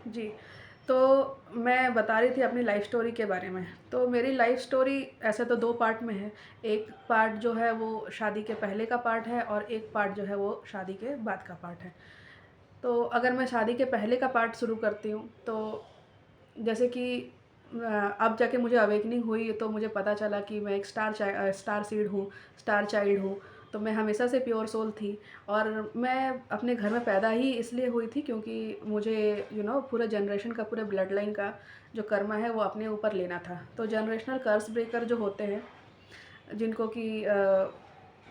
जी, तो मैं बता रही थी अपनी लाइफ़ स्टोरी के बारे में। तो मेरी लाइफ़ स्टोरी ऐसे तो 2 पार्ट में है। एक पार्ट जो है वो शादी के पहले का पार्ट है और एक पार्ट जो है वो शादी के बाद का पार्ट है। तो अगर मैं शादी के पहले का पार्ट शुरू करती हूँ, तो जैसे कि अब जाके मुझे अवेकनिंग हुई तो मुझे पता चला कि मैं एक स्टार सीड हूँ, स्टार चाइल्ड हूँ। तो मैं हमेशा से प्योर सोल थी और मैं अपने घर में पैदा ही इसलिए हुई थी क्योंकि मुझे पूरे जनरेशन का, पूरे ब्लड लाइन का जो कर्मा है वो अपने ऊपर लेना था। तो जनरेशनल कर्स ब्रेकर जो होते हैं, जिनको कि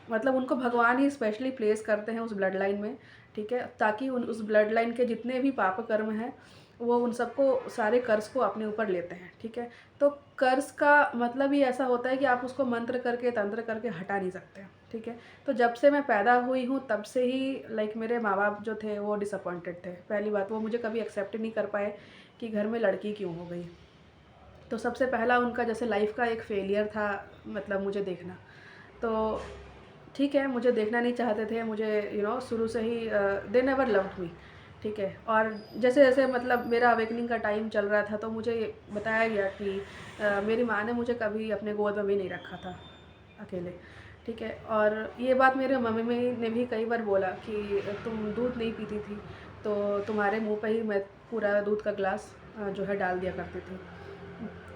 मतलब उनको भगवान ही स्पेशली प्लेस करते हैं उस ब्लड लाइन में, ठीक है? ताकि उन उस ब्लड लाइन के जितने भी पाप कर्म हैं, वो उन सबको, सारे कर्स को अपने ऊपर लेते हैं, ठीक है? तो कर्स का मतलब ही ऐसा होता है कि आप उसको मंत्र करके, तंत्र करके हटा नहीं सकते, ठीक है? तो जब से मैं पैदा हुई हूँ तब से ही लाइक मेरे माँ-बाप जो थे वो डिसअपॉइंटेड थे। पहली बात, वो मुझे कभी एक्सेप्ट नहीं कर पाए कि घर में लड़की क्यों हो गई। तो सबसे पहला उनका जैसे लाइफ़ का एक फेलियर था, मतलब मुझे देखना। तो ठीक है, मुझे देखना नहीं चाहते थे, मुझे शुरू से ही दे नेवर लव्ड मी, ठीक है? और जैसे-जैसे मतलब मेरा अवेकनिंग का टाइम चल रहा था तो मुझे ये बताया गया कि मेरी माँ ने मुझे कभी अपने गोद में भी नहीं रखा था, अकेले, ठीक है? और ये बात मेरे मम्मी ने भी कई बार बोला कि तुम दूध नहीं पीती थी, तो तुम्हारे मुँह पे ही मैं पूरा दूध का ग्लास जो है डाल दिया करती थी,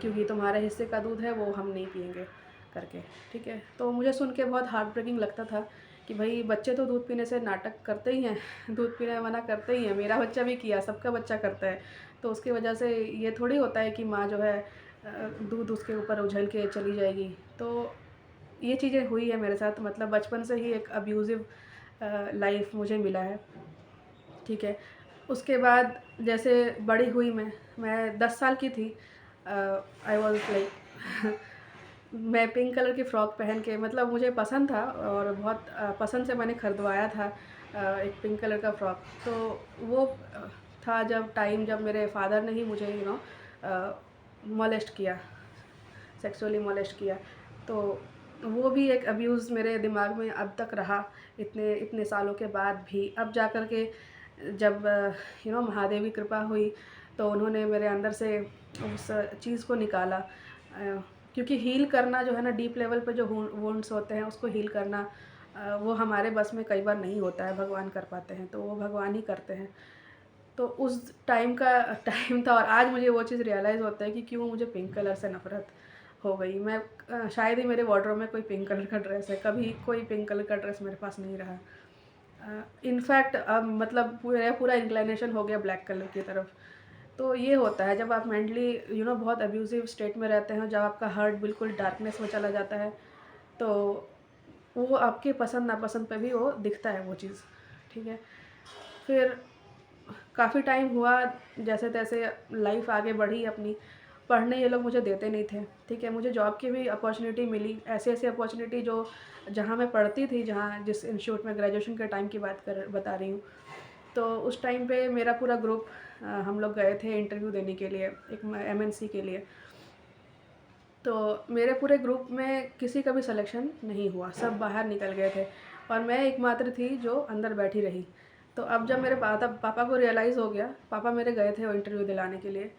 क्योंकि तुम्हारे हिस्से का दूध है वो हम नहीं पिएँगे करके, ठीक है? तो मुझे सुन के बहुत हार्ट ब्रेकिंग लगता था कि भई बच्चे तो दूध पीने से नाटक करते ही हैं, दूध पीने में मना करते ही हैं, मेरा बच्चा भी किया, सबका बच्चा करता है। तो उसकी वजह से ये थोड़ी होता है कि माँ जो है दूध उसके ऊपर उझल के चली जाएगी। तो ये चीज़ें हुई है मेरे साथ, मतलब बचपन से ही एक अब्यूज़िव लाइफ़ मुझे मिला है, ठीक है? उसके बाद जैसे बड़ी हुई मैं 10 साल की थी, आई वाज़ लाइक मैं पिंक कलर की फ़्रॉक पहन के, मतलब मुझे पसंद था और बहुत पसंद से मैंने खरीदवाया था एक पिंक कलर का फ़्रॉक। तो वो था जब टाइम जब मेरे फ़ादर ने ही मुझे मोलेस्ट किया, सेक्सुअली मोलेस्ट किया। तो वो भी एक अब्यूज़ मेरे दिमाग में अब तक रहा, इतने इतने सालों के बाद भी। अब जा कर के जब महादेव की कृपा हुई, तो उन्होंने मेरे अंदर से उस चीज़ को निकाला। क्योंकि हील करना जो है ना, डीप लेवल पे जो वुंड्स होते हैं उसको हील करना, वो हमारे बस में कई बार नहीं होता है, भगवान कर पाते हैं, तो वो भगवान ही करते हैं। तो उस टाइम का टाइम था और आज मुझे वो चीज़ रियलाइज़ होता है कि क्यों मुझे पिंक कलर से नफ़रत हो गई। मैं शायद ही मेरे वार्डरोब में कोई पिंक कलर का ड्रेस है, कभी कोई पिंक कलर का ड्रेस मेरे पास नहीं रहा। इनफैक्ट अब मतलब पूरा पूरा इंक्लिनेशन हो गया ब्लैक कलर की तरफ। तो ये होता है जब आप मेंटली बहुत अब्यूज़िव स्टेट में रहते हैं, जब आपका हार्ट बिल्कुल डार्कनेस में चला जाता है, तो वो आपके पसंद नापसंद पे भी वो दिखता है वो चीज़, ठीक है? फिर काफ़ी टाइम हुआ, जैसे-तैसे लाइफ़ आगे बढ़ी अपनी। पढ़ने ये लोग मुझे देते नहीं थे, ठीक है? मुझे जॉब की भी अपॉर्च्युनिटी मिली, ऐसी-ऐसी अपॉर्च्युनिटी जो जहाँ मैं पढ़ती थी, जहाँ जिस इंस्टीट्यूट में ग्रेजुएशन के टाइम की बता रही हूँ। तो उस टाइम पे मेरा पूरा ग्रुप हम लोग गए थे इंटरव्यू देने के लिए, एक एमएनसी के लिए। तो मेरे पूरे ग्रुप में किसी का भी सिलेक्शन नहीं हुआ, सब बाहर निकल गए थे और मैं एकमात्र थी जो अंदर बैठी रही। तो अब जब मेरे पापा को रियलाइज़ हो गया, पापा मेरे गए थे वो इंटरव्यू दिलाने के लिए।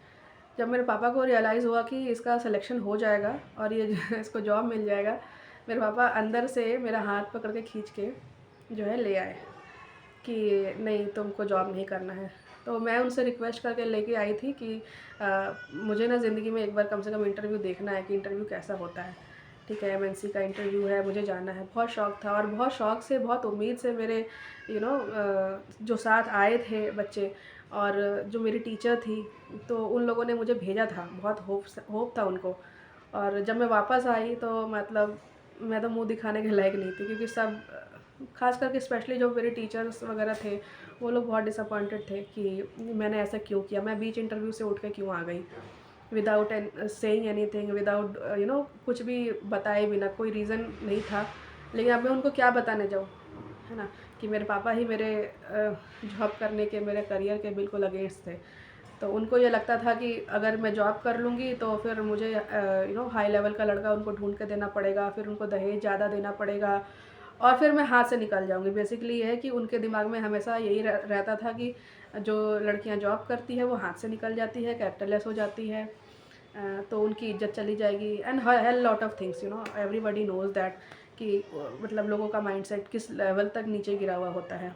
जब मेरे पापा को रियलाइज़ हुआ कि इसका सिलेक्शन हो जाएगा और ये इसको जॉब मिल जाएगा, मेरे पापा अंदर से मेरा हाथ पकड़ के खींच के जो है ले आए कि नहीं, तुमको जॉब नहीं करना है। तो मैं उनसे रिक्वेस्ट करके लेके आई थी कि मुझे ना ज़िंदगी में एक बार कम से कम इंटरव्यू देखना है कि इंटरव्यू कैसा होता है, ठीक है? एमएनसी का इंटरव्यू है, मुझे जाना है। बहुत शौक था और बहुत शौक से, बहुत उम्मीद से मेरे जो साथ आए थे बच्चे और जो मेरी टीचर थी, तो उन लोगों ने मुझे भेजा था, बहुत होप था उनको। और जब मैं वापस आई तो मतलब मैं तो मुँह दिखाने के लायक नहीं थी, क्योंकि सब ख़ास करके स्पेशली जो मेरे टीचर्स वगैरह थे, वो लोग बहुत डिसअपॉइंटेड थे कि मैंने ऐसा क्यों किया, मैं बीच इंटरव्यू से उठ के क्यों आ गई विदाउट सेइंग एनीथिंग, विदाउट कुछ भी बताए बिना, कोई रीज़न नहीं था। लेकिन अब मैं उनको क्या बताने जाऊँ, है ना? कि मेरे पापा ही मेरे जॉब करने के, मेरे करियर के बिल्कुल अगेंस्ट थे। तो उनको ये लगता था कि अगर मैं जॉब कर लूँगी तो फिर मुझे हाई लेवल का लड़का उनको ढूँढ के देना पड़ेगा, फिर उनको दहेज ज़्यादा देना पड़ेगा और फिर मैं हाथ से निकल जाऊँगी। बेसिकली ये है कि उनके दिमाग में हमेशा यही रहता था कि जो लड़कियां जॉब करती है वो हाथ से निकल जाती है, कैरेक्टरलेस हो जाती है, तो उनकी इज्जत चली जाएगी। And hell lot of things, you know, everybody knows that कि मतलब लोगों का माइंडसेट किस लेवल तक नीचे गिरा हुआ होता है।